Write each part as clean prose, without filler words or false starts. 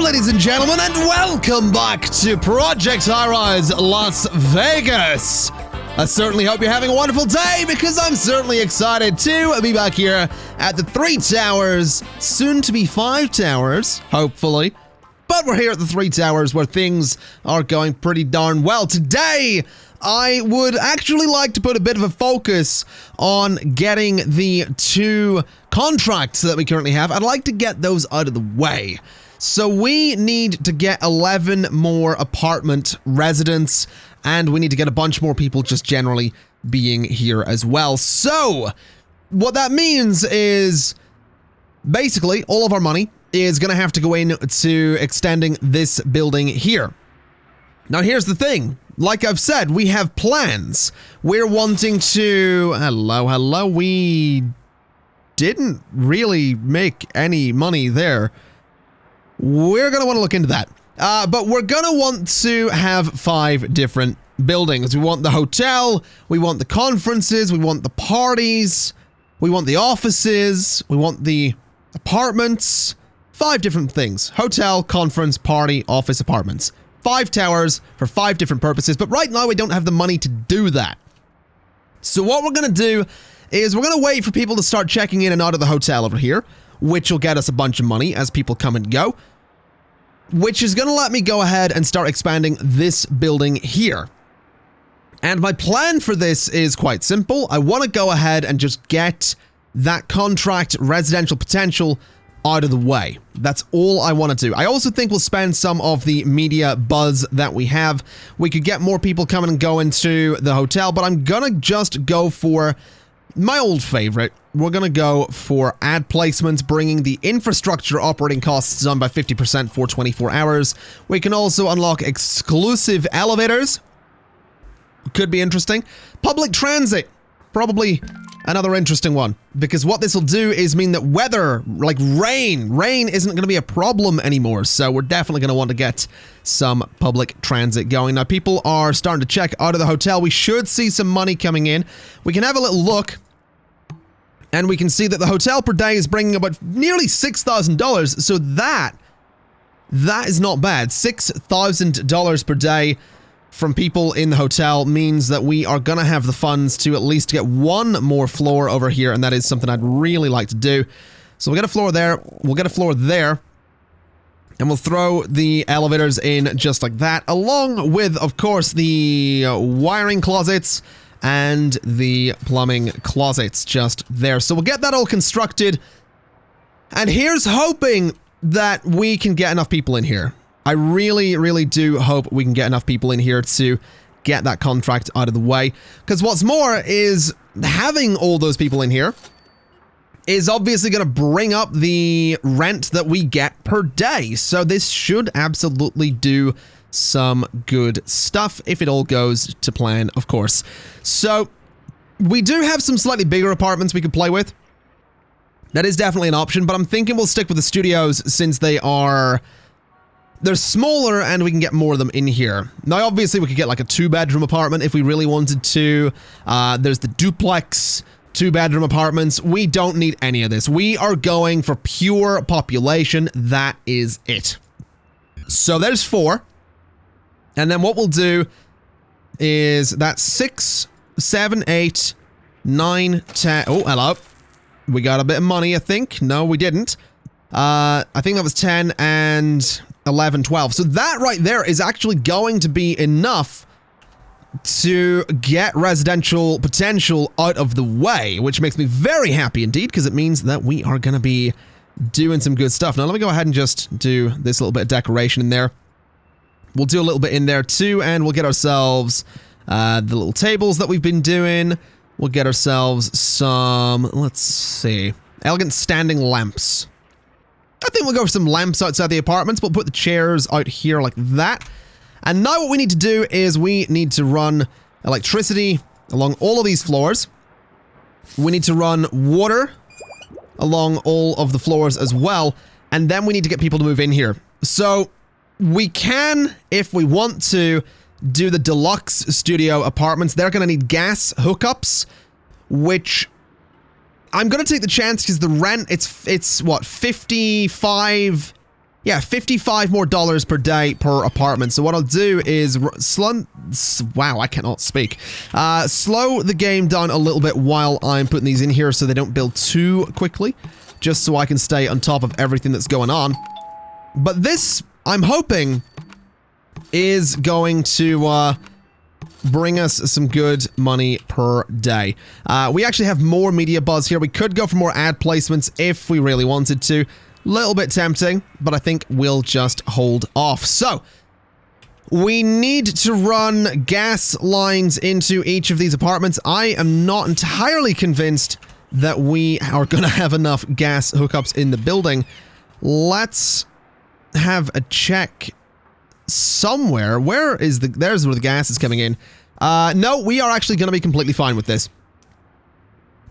ladies and gentlemen, and welcome back to Project Highrise Las Vegas. I certainly hope you're having a wonderful day, because I'm certainly excited to be back here at the 3 towers, soon to be 5 towers, hopefully. But we're here at the 3 towers where things are going pretty darn well. Today, I would actually like to put a bit of a focus on getting the 2 contracts that we currently have. I'd like to get those out of the way. So we need to get 11 more apartment residents, and we need to get a bunch more people just generally being here as well. So what that means is basically all of our money is going to have to go into extending this building here. Now here's the thing. Like I've said, we have plans. We're wanting to... Hello. We didn't really make any money there. We're going to want to look into that. But we're going to want to have 5 different buildings. We want the hotel, we want the conferences, we want the parties, we want the offices, we want the apartments. 5 different things. Hotel, conference, party, office, apartments. 5 towers for 5 different purposes, but right now we don't have the money to do that. So what we're going to do is we're going to wait for people to start checking in and out of the hotel over here, which will get us a bunch of money as people come and go, which is going to let me go ahead and start expanding this building here. And my plan for this is quite simple. I want to go ahead and just get that contract residential potential out of the way. That's all I want to do. I also think we'll spend some of the media buzz that we have. We could get more people coming and going to the hotel, but I'm going to just go for my old favorite. We're going to go for ad placements, bringing the infrastructure operating costs down by 50% for 24 hours. We can also unlock exclusive elevators. Could be interesting. Public transit. Probably another interesting one, because what this will do is mean that weather, like rain isn't going to be a problem anymore. So we're definitely going to want to get some public transit going. Now people are starting to check out of the hotel. We should see some money coming in. We can have a little look, and we can see that the hotel per day is bringing about nearly $6,000. So that is not bad. $6,000 per day from people in the hotel means that we are going to have the funds to at least get 1 more floor over here, and that is something I'd really like to do. So we'll get a floor there, we'll get a floor there, and we'll throw the elevators in just like that, along with, of course, the wiring closets and the plumbing closets just there. So we'll get that all constructed, and here's hoping that we can get enough people in here. I really do hope we can get enough people in here to get that contract out of the way. Because what's more is having all those people in here is obviously going to bring up the rent that we get per day. So this should absolutely do some good stuff if it all goes to plan, of course. So we do have some slightly bigger apartments we could play with. That is definitely an option, but I'm thinking we'll stick with the studios since they're smaller and we can get more of them in here. Now, obviously, we could get like a 2-bedroom apartment if we really wanted to. There's the duplex 2-bedroom apartments. We don't need any of this. We are going for pure population. That is it. So there's 4. And then what we'll do is that's 6, 7, 8, 9, 10. Oh, hello. We got a bit of money, I think. No, we didn't. I think that was 10 and 11, 12. So that right there is actually going to be enough to get residential potential out of the way, which makes me very happy indeed, because it means that we are going to be doing some good stuff. Now, let me go ahead and just do this little bit of decoration in there. We'll do a little bit in there too, and we'll get ourselves the little tables that we've been doing. We'll get ourselves some, let's see, elegant standing lamps. I think we'll go for some lamps outside the apartments. We'll put the chairs out here like that. And now what we need to do is we need to run electricity along all of these floors. We need to run water along all of the floors as well. And then we need to get people to move in here. So we can, if we want to, do the deluxe studio apartments. They're going to need gas hookups, which I'm going to take the chance because the rent, it's what, 55 Yeah, $55 more per day per apartment. So what I'll do is wow, I cannot speak. Slow the game down a little bit while I'm putting these in here so they don't build too quickly, just so I can stay on top of everything that's going on. But this, I'm hoping, is going to bring us some good money per day. We actually have more media buzz here. We could go for more ad placements if we really wanted to. Little bit tempting, but I think we'll just hold off. So, we need to run gas lines into each of these apartments. I am not entirely convinced that we are going to have enough gas hookups in the building. Let's have a check somewhere. There's where the gas is coming in. No, we are actually going to be completely fine with this.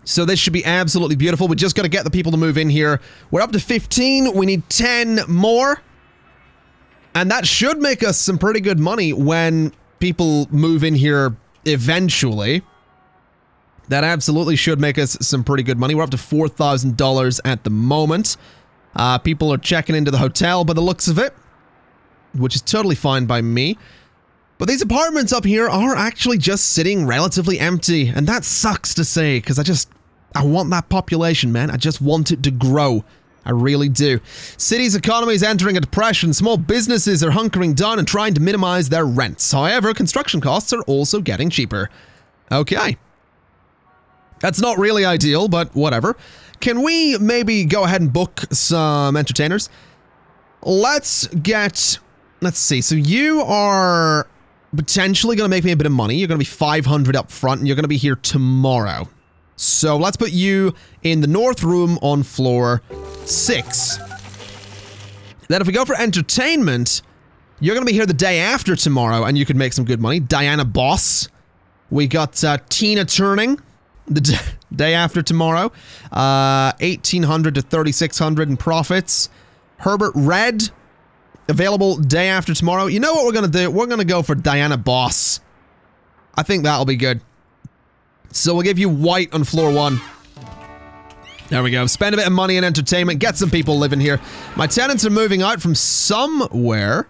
So this should be absolutely beautiful. We just got to get the people to move in here. We're up to 15. We need 10 more. And that should make us some pretty good money when people move in here eventually. That absolutely should make us some pretty good money. We're up to $4,000 at the moment. People are checking into the hotel by the looks of it, which is totally fine by me. But these apartments up here are actually just sitting relatively empty, and that sucks to say, because I want that population, man. I just want it to grow. I really do. City's economy is entering a depression. Small businesses are hunkering down and trying to minimize their rents. However, construction costs are also getting cheaper. Okay. That's not really ideal, but whatever. Can we maybe go ahead and book some entertainers? Let's see. So you are potentially going to make me a bit of money. You're going to be 500 up front, and you're going to be here tomorrow. So let's put you in the north room on floor 6. Then if we go for entertainment, you're going to be here the day after tomorrow, and you could make some good money. Diana Boss. We got Tina Turning the day after tomorrow. 1,800 to 3,600 in profits. Herbert Red. Available day after tomorrow. You know what we're going to do? We're going to go for Diana Boss. I think that'll be good. So we'll give you white on floor 1. There we go. Spend a bit of money in entertainment. Get some people living here. My tenants are moving out from somewhere.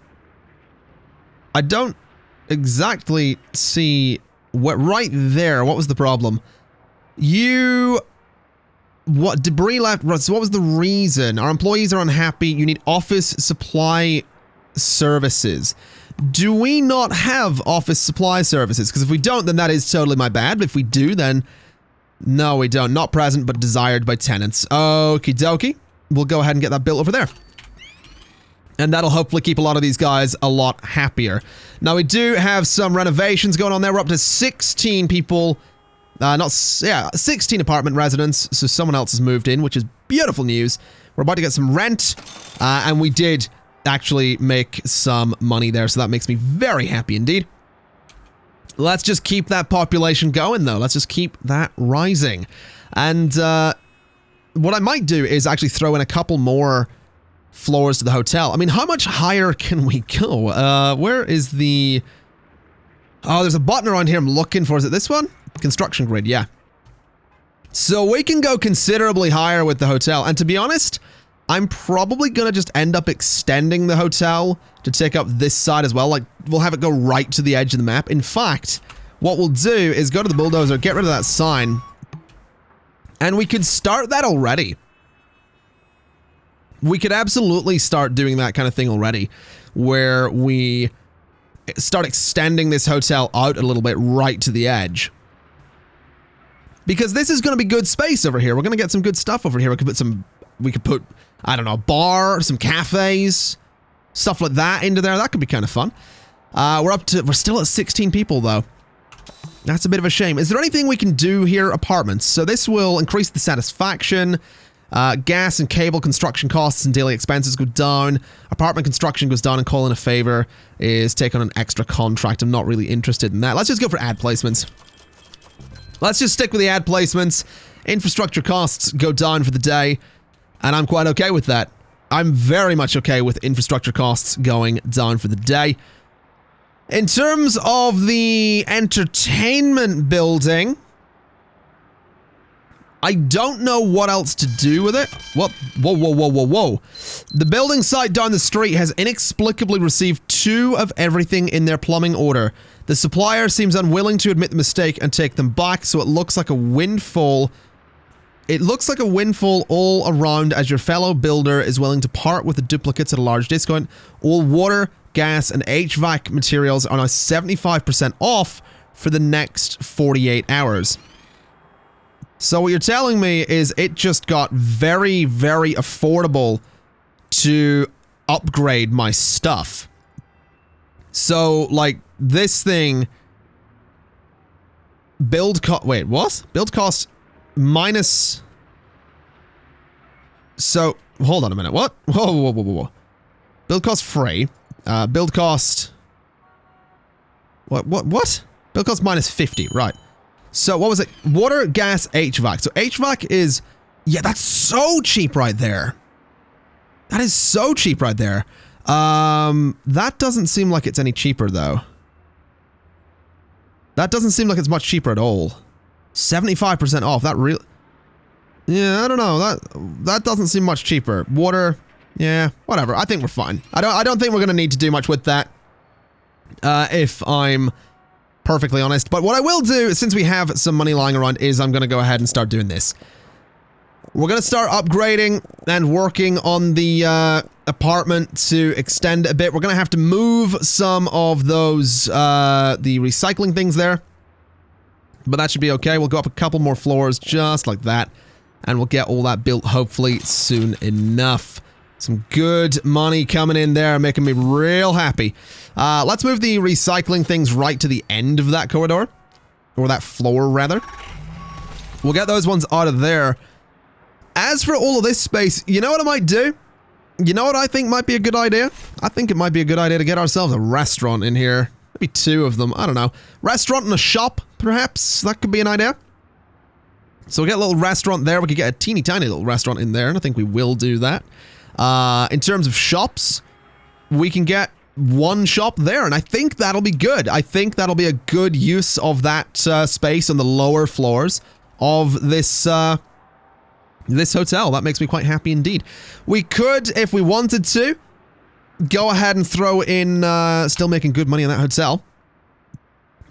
I don't exactly see what right there. What was the problem? What debris left? So what was the reason? Our employees are unhappy. You need office supply services. Do we not have office supply services? Because if we don't, then that is totally my bad. But if we do, then no, we don't. Not present, but desired by tenants. Okie dokie. We'll go ahead and get that built over there. And that'll hopefully keep a lot of these guys a lot happier. Now, we do have some renovations going on there. We're up to 16 people. 16 apartment residents, so someone else has moved in, which is beautiful news. We're about to get some rent, and we did actually make some money there, so that makes me very happy indeed. Let's just keep that population going, though. Let's just keep that rising. And what I might do is actually throw in a couple more floors to the hotel. I mean, how much higher can we go? Where is the... Oh, there's a button around here I'm looking for. Is it this one? Construction grid, yeah. So we can go considerably higher with the hotel. And to be honest, I'm probably going to just end up extending the hotel to take up this side as well. Like, we'll have it go right to the edge of the map. In fact, what we'll do is go to the bulldozer, get rid of that sign, and we could start that already. We could absolutely start doing that kind of thing already, where we start extending this hotel out a little bit right to the edge. Because this is going to be good space over here. We're going to get some good stuff over here. We could put, I don't know, a bar, some cafes, stuff like that into there. That could be kind of fun. We're still at 16 people though. That's a bit of a shame. Is there anything we can do here? Apartments. So this will increase the satisfaction. Gas and cable construction costs and daily expenses go down. Apartment construction goes down, and call in a favor is take on an extra contract. I'm not really interested in that. Let's just go for ad placements. Let's just stick with the ad placements. Infrastructure costs go down for the day, and I'm quite okay with that. I'm very much okay with infrastructure costs going down for the day. In terms of the entertainment building, I don't know what else to do with it. What? Whoa, whoa, whoa, whoa, whoa. The building site down the street has inexplicably received 2 of everything in their plumbing order. The supplier seems unwilling to admit the mistake and take them back, so it looks like a windfall. It looks like a windfall all around as your fellow builder is willing to part with the duplicates at a large discount. All water, gas, and HVAC materials are now 75% off for the next 48 hours. So what you're telling me is it just got very, very affordable to upgrade my stuff. So, like, this thing... Build cost... Wait, what? Build cost minus... So, hold on a minute. What? Whoa, whoa, whoa, whoa, whoa. Build cost free. Build cost... What? Build cost minus 50, right. So, what was it? Water, gas, HVAC. So, HVAC is... Yeah, that's so cheap right there. That is so cheap right there. That doesn't seem like it's any cheaper, though. That doesn't seem like it's much cheaper at all. 75% off. That real... Yeah, I don't know. That doesn't seem much cheaper. Water... Yeah, whatever. I think we're fine. I don't think we're going to need to do much with that. If I'm... perfectly honest. But what I will do, since we have some money lying around, is I'm going to go ahead and start doing this. We're going to start upgrading and working on the apartment to extend a bit. We're going to have to move some of those, the recycling things there. But that should be okay. We'll go up a couple more floors just like that. And we'll get all that built hopefully soon enough. Some good money coming in there, making me real happy. Let's move the recycling things right to the end of that corridor. Or that floor, rather. We'll get those ones out of there. As for all of this space, you know what I might do? You know what I think might be a good idea? I think it might be a good idea to get ourselves a restaurant in here. Maybe 2 of them, I don't know. Restaurant and a shop, perhaps? That could be an idea. So we'll get a little restaurant there. We could get a teeny tiny little restaurant in there, and I think we will do that. In terms of shops, we can get 1 shop there, and I think that'll be good. I think that'll be a good use of that space on the lower floors of this this hotel. That makes me quite happy indeed. We could, if we wanted to, go ahead and throw in, still making good money in that hotel.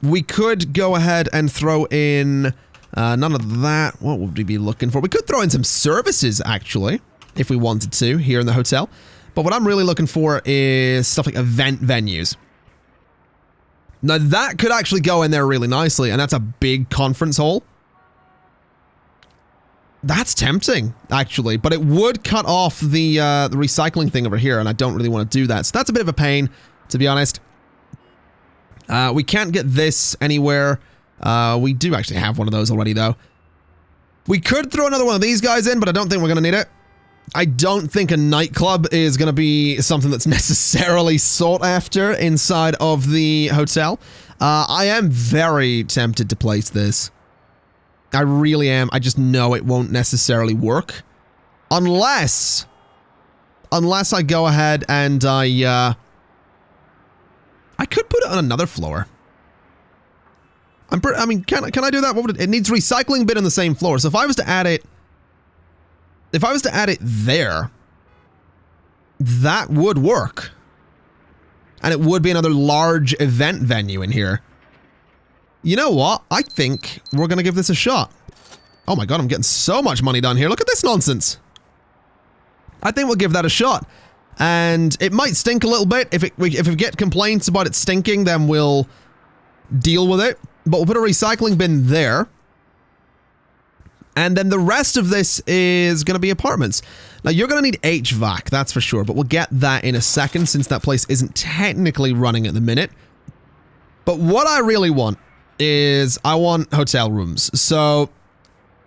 We could go ahead and throw in, none of that. What would we be looking for? We could throw in some services, actually, if we wanted to, here in the hotel. But what I'm really looking for is stuff like event venues. Now that could actually go in there really nicely, and that's a big conference hall. That's tempting, actually, but it would cut off the recycling thing over here, and I don't really want to do that. So that's a bit of a pain, to be honest. We can't get this anywhere. We do actually have one of those already, though. We could throw another one of these guys in, but I don't think we're going to need it. I don't think a nightclub is going to be something that's necessarily sought after inside of the hotel. I am very tempted to place this. I really am. I just know it won't necessarily work. Unless I go ahead and I could put it on another floor. I mean, can I do that? What would it needs recycling bin on the same floor. So if I was to add it there, that would work. And it would be another large event venue in here. You know what? I think we're going to give this a shot. Oh my god, I'm getting so much money done here. Look at this nonsense. I think we'll give that a shot. And it might stink a little bit. If we get complaints about it stinking, then we'll deal with it. But we'll put a recycling bin there. And then the rest of this is going to be apartments. Now, you're going to need HVAC, that's for sure. But we'll get that in a second, since that place isn't technically running at the minute. But what I really want is I want hotel rooms. So,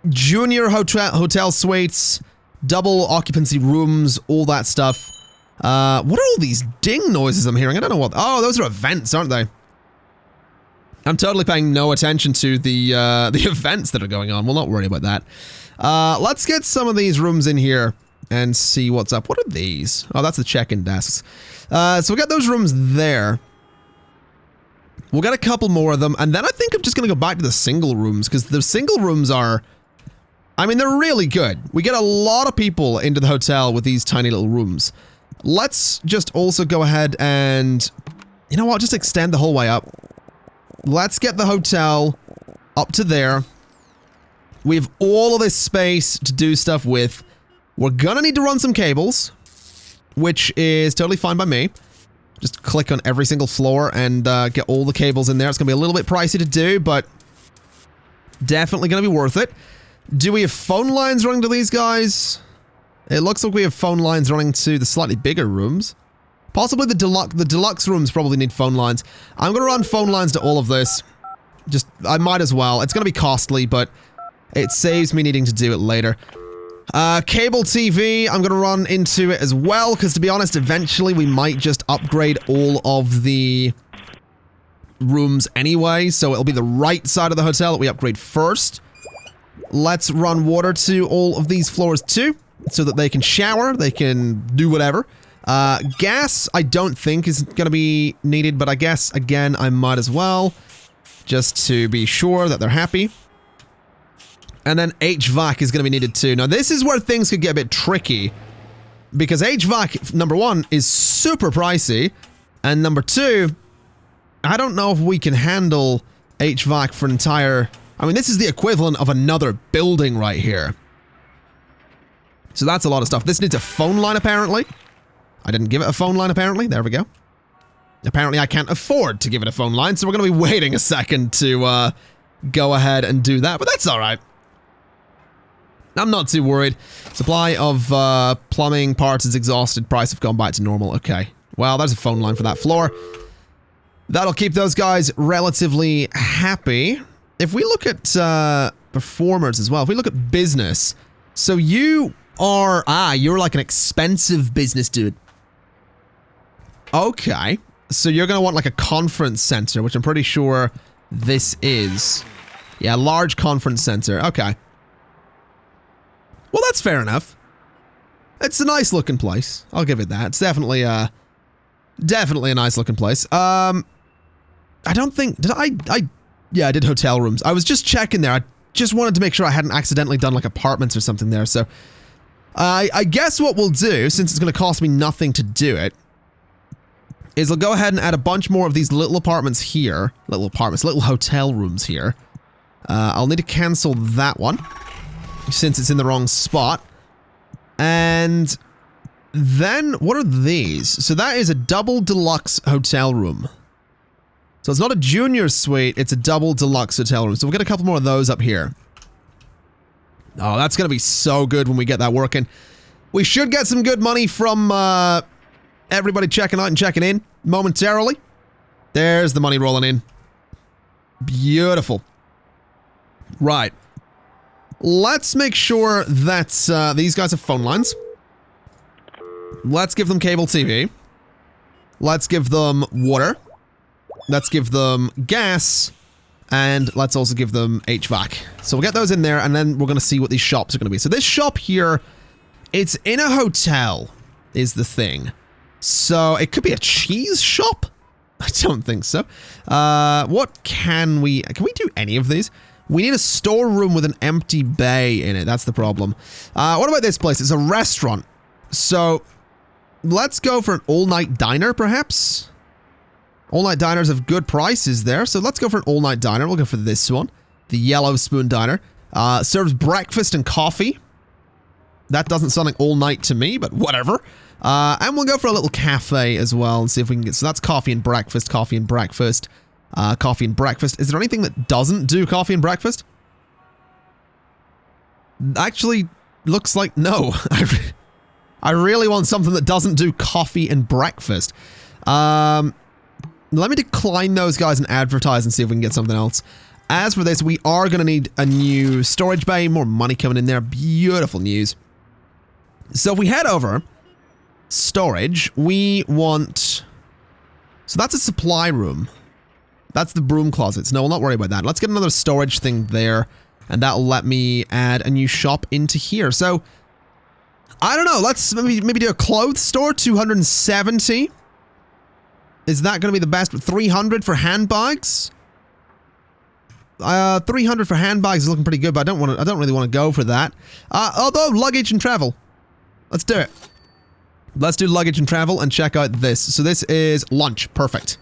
junior hotel suites, double occupancy rooms, all that stuff. What are all these ding noises I'm hearing? I don't know what... Oh, those are events, aren't they? I'm totally paying no attention to the events that are going on. We'll not worry about that. Let's get some of these rooms in here and see what's up. What are these? Oh, that's the check-in desks. So we'll get those rooms there. We'll get a couple more of them, and then I think I'm just going to go back to the single rooms, because the single rooms are I mean, they're really good. We get a lot of people into the hotel with these tiny little rooms. Let's just also go ahead and, you know what, just extend the whole way up. Let's get the hotel up to there. We have all of this space to do stuff with. We're gonna need to run some cables, which is totally fine by me. Just click on every single floor and get all the cables in there. It's gonna be a little bit pricey to do, but definitely gonna be worth it. Do we have phone lines running to these guys? It looks like we have phone lines running to the slightly bigger rooms. Possibly the deluxe rooms probably need phone lines. I'm gonna run phone lines to all of this. Just, I might as well. It's gonna be costly, but it saves me needing to do it later. Cable TV, I'm gonna run into it as well, because to be honest, eventually we might just upgrade all of the rooms anyway, so it'll be the right side of the hotel that we upgrade first. Let's run water to all of these floors too, so that they can shower, they can do whatever. Gas, I don't think is gonna be needed, but I guess, again, I might as well, just to be sure that they're happy. And then HVAC is gonna be needed too. Now, this is where things could get a bit tricky, because HVAC, number one, is super pricey, and number two, I don't know if we can handle HVAC for an entire... I mean, this is the equivalent of another building right here. So that's a lot of stuff. This needs a phone line, apparently. I didn't give it a phone line, apparently. There we go. Apparently, I can't afford to give it a phone line, so we're going to be waiting a second to go ahead and do that, but that's all right. I'm not too worried. Supply of plumbing parts is exhausted. Price have gone back to normal. Okay. Well, there's a phone line for that floor. That'll keep those guys relatively happy. If we look at performers as well, if we look at business, so you are, you're like an expensive business dude. Okay. So you're going to want like a conference center, which I'm pretty sure this is. Yeah, large conference center. Okay. Well, that's fair enough. It's a nice looking place. I'll give it that. It's definitely a nice looking place. I don't think, yeah, I did hotel rooms. I was just checking there. I just wanted to make sure I hadn't accidentally done like apartments or something there. So I guess what we'll do, since it's going to cost me nothing to do it, is I'll go ahead and add a bunch more of these little apartments here. Little hotel rooms here. I'll need to cancel that one, since it's in the wrong spot. And then, what are these? So that is a double deluxe hotel room. So it's not a junior suite, it's a double deluxe hotel room. So we'll get a couple more of those up here. Oh, that's going to be so good when we get that working. We should get some good money from everybody checking out and checking in momentarily. There's the money rolling in. Beautiful. Right. Let's make sure that these guys have phone lines. Let's give them cable TV. Let's give them water. Let's give them gas. And let's also give them HVAC. So we'll get those in there, and then we're going to see what these shops are going to be. So this shop here, it's in a hotel, is the thing. So it could be a cheese shop? I don't think so. What can we do any of these? We need a storeroom with an empty bay in it. That's the problem. What about this place? It's a restaurant. So let's go for an all-night diner, perhaps? All-night diners have good prices there. So let's go for an all-night diner. We'll go for this one. The Yellow Spoon Diner. Serves breakfast and coffee. That doesn't sound like all-night to me, but whatever. And we'll go for a little cafe as well and see if we can get... So that's coffee and breakfast, coffee and breakfast. Coffee and breakfast. Is there anything that doesn't do coffee and breakfast? Actually, looks like no. I really want something that doesn't do coffee and breakfast. Let me decline those guys and advertise and see if we can get something else. As for this, we are going to need a new storage bay. More money coming in there. Beautiful news. So if we head over... Storage, we want... So that's a supply room. That's the broom closets. No, we'll not worry about that. Let's get another storage thing there, and that'll let me add a new shop into here. So, I don't know. Let's maybe do a clothes store, 270. Is that going to be the best? 300 for handbags? 300 for handbags is looking pretty good, but I don't really want to go for that. Although luggage and travel. Let's do it. Let's do luggage and travel and check out this. So this is lunch. Perfect.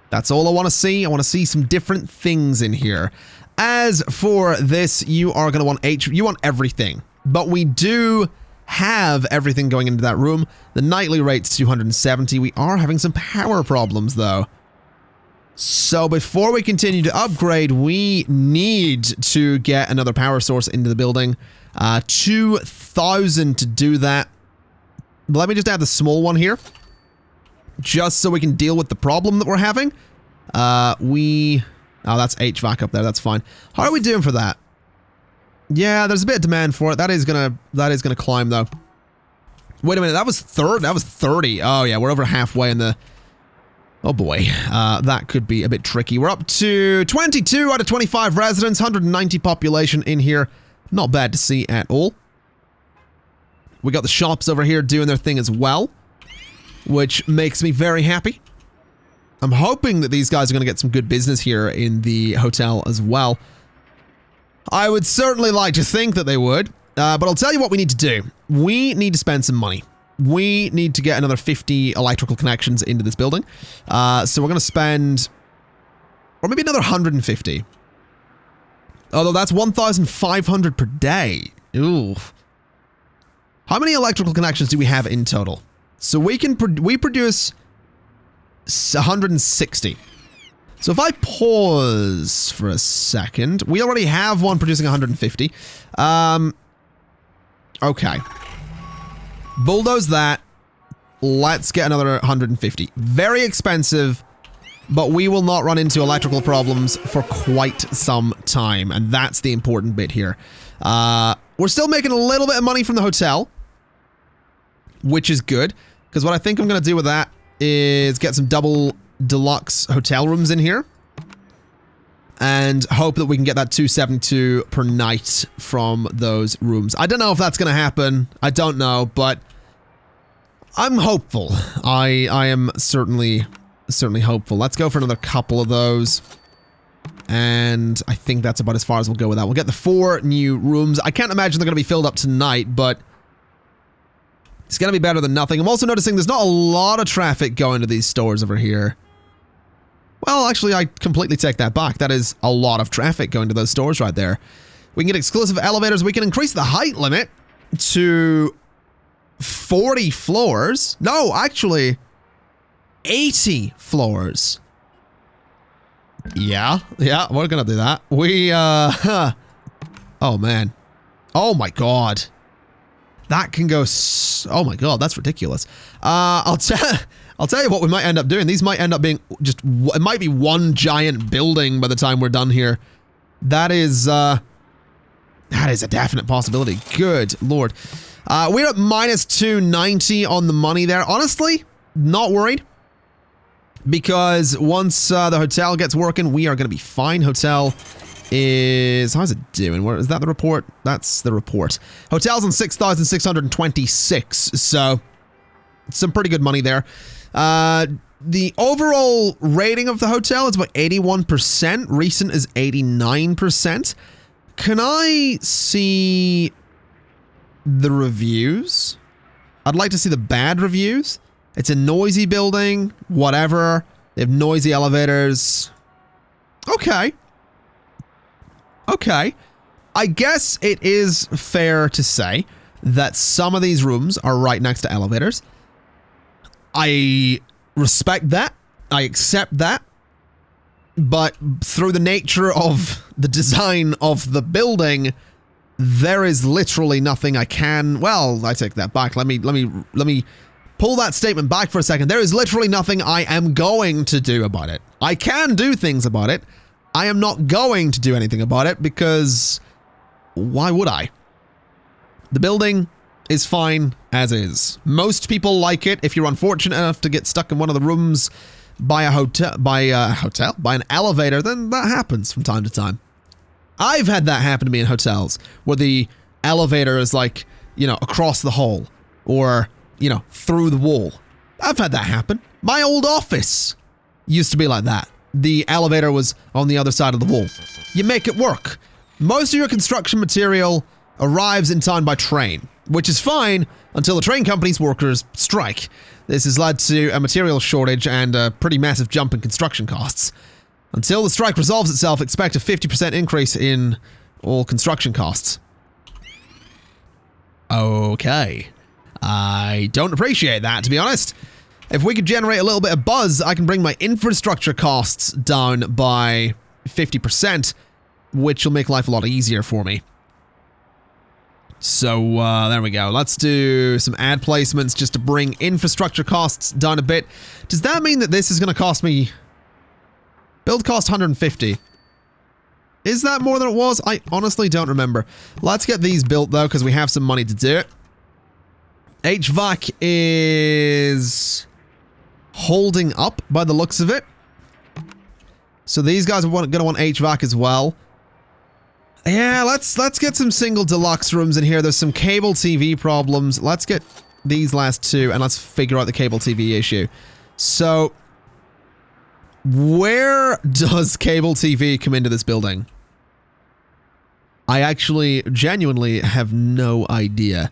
That's all I want to see. I want to see some different things in here. As for this, you are going to want you want everything. But we do have everything going into that room. The nightly rate's 270. We are having some power problems, though. So before we continue to upgrade, we need to get another power source into the building. 2,000 to do that. Let me just add the small one here. Just so we can deal with the problem that we're having. Oh, that's HVAC up there. That's fine. How are we doing for that? Yeah, there's a bit of demand for it. That is gonna climb, though. Wait a minute. That was 30. Oh, yeah. We're over halfway in the... Oh boy, that could be a bit tricky. We're up to 22 out of 25 residents, 190 population in here. Not bad to see at all. We got the shops over here doing their thing as well, which makes me very happy. I'm hoping that these guys are going to get some good business here in the hotel as well. I would certainly like to think that they would, but I'll tell you what we need to do. We need to spend some money. We need to get another 50 electrical connections into this building. So we're going to spend... Or maybe another 150. Although that's 1,500 per day. Ooh. How many electrical connections do we have in total? So we produce 160. So if I pause for a second... We already have one producing 150. Okay. Bulldoze that. Let's get another 150. Very expensive, but we will not run into electrical problems for quite some time, and that's the important bit here. We're still making a little bit of money from the hotel, which is good, because what I think I'm going to do with that is get some double deluxe hotel rooms in here, and hope that we can get that 272 per night from those rooms. I don't know if that's going to happen. I don't know, but I'm hopeful. I am certainly hopeful. Let's go for another couple of those. And I think that's about as far as we'll go with that. We'll get the 4 new rooms. I can't imagine they're going to be filled up tonight, but it's going to be better than nothing. I'm also noticing there's not a lot of traffic going to these stores over here. Well, actually, I completely take that back. That is a lot of traffic going to those stores right there. We can get exclusive elevators. We can increase the height limit to 40 floors. No, actually, 80 floors. Yeah, we're gonna do that. We, oh man. Oh my god. That can go oh my god, that's ridiculous. I'll tell you what we might end up doing. These might end up being just, it might be one giant building by the time we're done here. That is a definite possibility. Good lord. We're at minus 290 on the money there. Honestly, not worried. Because once the hotel gets working, we are going to be fine. Hotel is... How's it doing? Where, is that the report? That's the report. Hotel's on 6,626. So, some pretty good money there. The overall rating of the hotel is about 81%. Recent is 89%. Can I see the reviews? I'd like to see the bad reviews. It's a noisy building, whatever. They have noisy elevators. Okay. Okay. I guess it is fair to say that some of these rooms are right next to elevators. I respect that. I accept that. But through the nature of the design of the building, there is literally nothing I can... Well, I take that back. Let me pull that statement back for a second. There is literally nothing I am going to do about it. I can do things about it. I am not going to do anything about it because why would I? The building is fine as is. Most people like it. If you're unfortunate enough to get stuck in one of the rooms by an elevator, then that happens from time to time. I've had that happen to me in hotels where the elevator is like, you know, across the hall or, you know, through the wall. I've had that happen. My old office used to be like that. the elevator was on the other side of the wall. You make it work. Most of your construction material arrives in time by train, which is fine until the train company's workers strike. This has led to a material shortage and a pretty massive jump in construction costs. Until the strike resolves itself, expect a 50% increase in all construction costs. Okay. I don't appreciate that, to be honest. If we could generate a little bit of buzz, I can bring my infrastructure costs down by 50%, which will make life a lot easier for me. So, there we go. Let's do some ad placements just to bring infrastructure costs down a bit. Does that mean that this is going to cost me... Build cost 150. Is that more than it was? I honestly don't remember. Let's get these built, though, because we have some money to do it. HVAC is holding up by the looks of it. So these guys are going to want HVAC as well. Yeah, let's get some single deluxe rooms in here. There's some cable TV problems. Let's get these last two and let's figure out the cable TV issue. So, where does cable TV come into this building? I actually genuinely have no idea.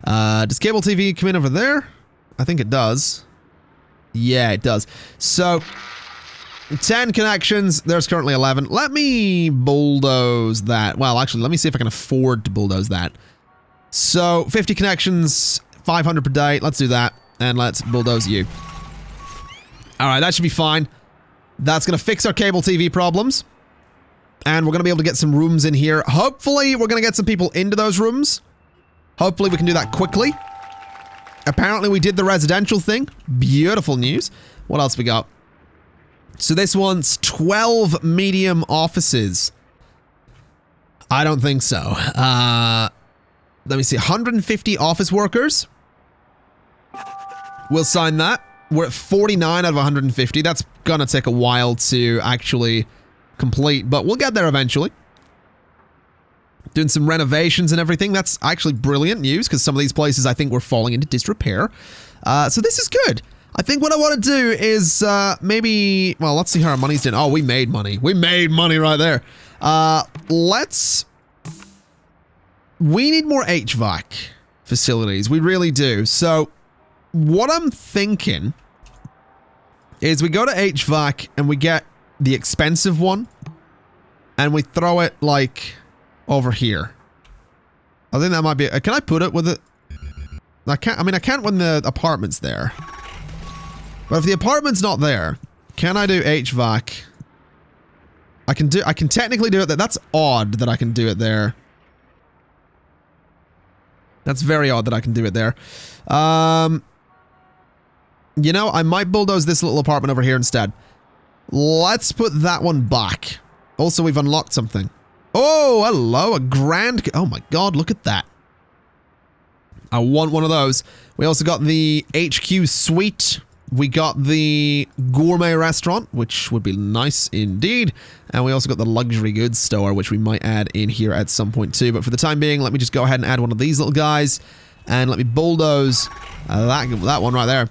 Does cable TV come in over there? I think it does. Yeah, it does. So, 10 connections. There's currently 11. Let me bulldoze that. Well, actually, let me see if I can afford to bulldoze that. So, 50 connections, 500 per day. Let's do that. And let's bulldoze you. Alright, that should be fine. That's going to fix our cable TV problems. And we're going to be able to get some rooms in here. Hopefully, we're going to get some people into those rooms. Hopefully, we can do that quickly. Apparently, we did the residential thing. Beautiful news. What else we got? So this one's 12 medium offices. I don't think so. Let me see. 150 office workers. We'll sign that. We're at 49 out of 150. That's gonna take a while to actually complete, but we'll get there eventually. Doing some renovations and everything. That's actually brilliant news because some of these places I think were falling into disrepair. So this is good. I think what I want to do is maybe... Well, let's see how our money's doing. Oh, we made money. We made money right there. We need more HVAC facilities. We really do. So, what I'm thinking is we go to HVAC and we get the expensive one and we throw it, like, over here. I think that might be... Can I put it with it? I can't... I mean, I can't when the apartment's there. But if the apartment's not there, can I do HVAC? I can technically do it there. That's odd that I can do it there. That's very odd that I can do it there. You know, I might bulldoze this little apartment over here instead. Let's put that one back. Also, we've unlocked something. Oh, hello, a grand... Oh my god, look at that. I want one of those. We also got the HQ suite. We got the gourmet restaurant, which would be nice indeed. And we also got the luxury goods store, which we might add in here at some point too. But for the time being, let me just go ahead and add one of these little guys. And let me bulldoze that one right there.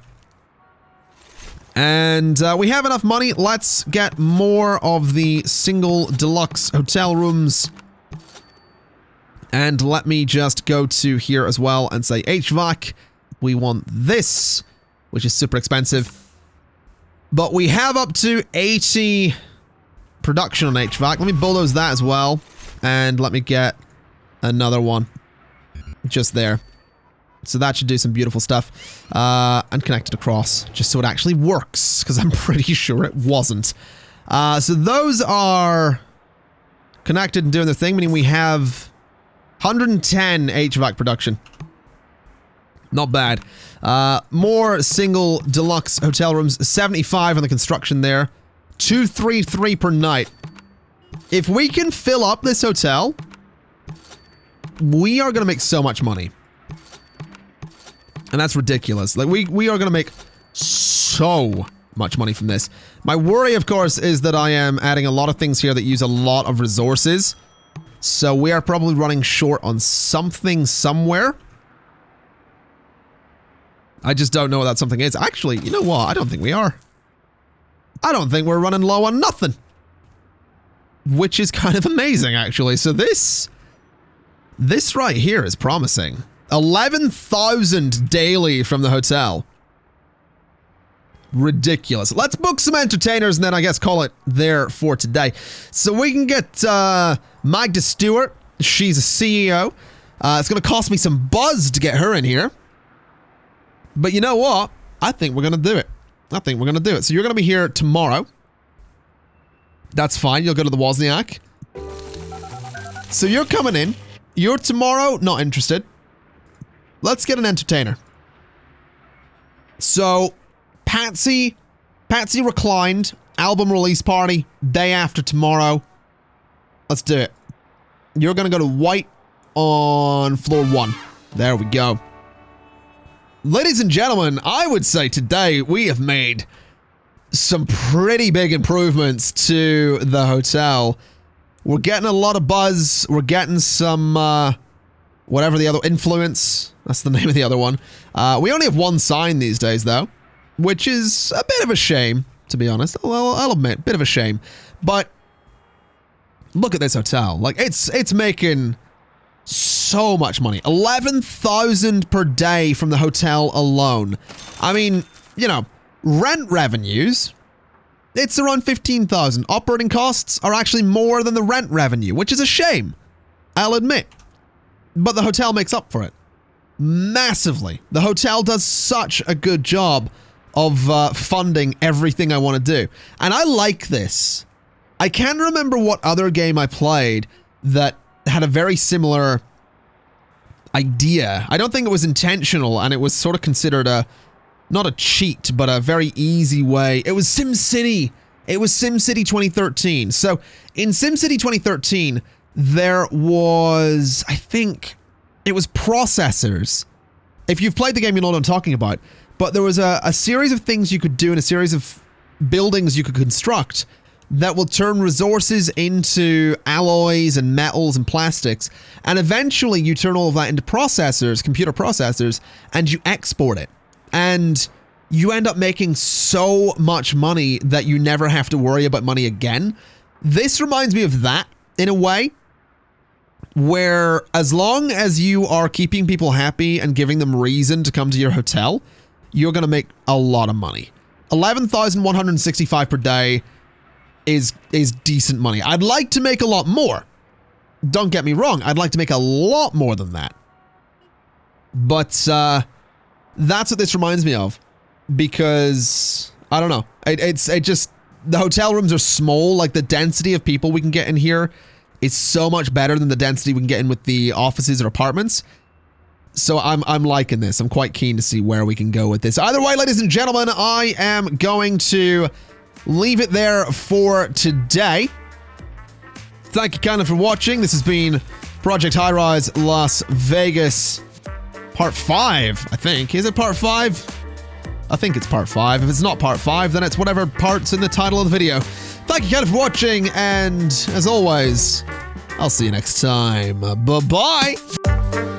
And we have enough money. Let's get more of the single deluxe hotel rooms. And let me just go to here as well and say HVAC. We want this, which is super expensive. But we have up to 80 production on HVAC. Let me bulldoze that as well. And let me get another one just there. So that should do some beautiful stuff. And connect it across, just so it actually works, because I'm pretty sure it wasn't. So those are connected and doing their thing, meaning we have 110 HVAC production. Not bad. More single deluxe hotel rooms, 75 on the construction there. 233 per night. If we can fill up this hotel, we are going to make so much money. And that's ridiculous. Like, we are going to make so much money from this. My worry, of course, is that I am adding a lot of things here that use a lot of resources. So we are probably running short on something somewhere. I just don't know what that something is. Actually, you know what? I don't think we are. I don't think we're running low on nothing. Which is kind of amazing, actually. So this right here is promising. 11,000 daily from the hotel. Ridiculous. Let's book some entertainers and then I guess call it there for today. So we can get Magda Stewart. She's a CEO. It's going to cost me some buzz to get her in here. But you know what? I think we're going to do it. So you're going to be here tomorrow. That's fine. You'll go to the Wozniak. So you're coming in. You're tomorrow. Not interested. Let's get an entertainer. So Patsy reclined. Album release party. Day after tomorrow. Let's do it. You're going to go to White on floor 1. There we go. Ladies and gentlemen, I would say today we have made some pretty big improvements to the hotel. We're getting a lot of buzz. We're getting some, whatever the other, influence. That's the name of the other one. We only have one sign these days, though, which is a bit of a shame, to be honest. Well, I'll admit, bit of a shame. But look at this hotel. Like, it's making so much money. 11,000 per day from the hotel alone. I mean, you know, rent revenues, it's around 15,000. Operating costs are actually more than the rent revenue, which is a shame, I'll admit. But the hotel makes up for it. Massively. The hotel does such a good job of funding everything I want to do. And I like this. I can't remember what other game I played that had a very similar idea. I don't think it was intentional, and it was sort of considered not a cheat, but a very easy way. It was SimCity. It was SimCity 2013. So in SimCity 2013, there was, I think, it was processors. If you've played the game, you know what I'm talking about. But there was a series of things you could do and a series of buildings you could construct that will turn resources into alloys and metals and plastics. And eventually you turn all of that into processors, computer processors, and you export it. And you end up making so much money that you never have to worry about money again. This reminds me of that in a way, where as long as you are keeping people happy and giving them reason to come to your hotel, you're going to make a lot of money. 11,165 per day is decent money. I'd like to make a lot more. Don't get me wrong. I'd like to make a lot more than that. But that's what this reminds me of, because I don't know. It just, the hotel rooms are small. Like, the density of people we can get in here is so much better than the density we can get in with the offices or apartments. So I'm liking this. I'm quite keen to see where we can go with this. Either way, ladies and gentlemen, I am going to leave it there for today. Thank you kindly for watching. This has been Project Highrise Las Vegas Part 5, I think. Is it Part 5? I think it's Part 5. If it's not Part 5, then it's whatever part's in the title of the video. Thank you kindly for watching, and as always, I'll see you next time. Bye-bye!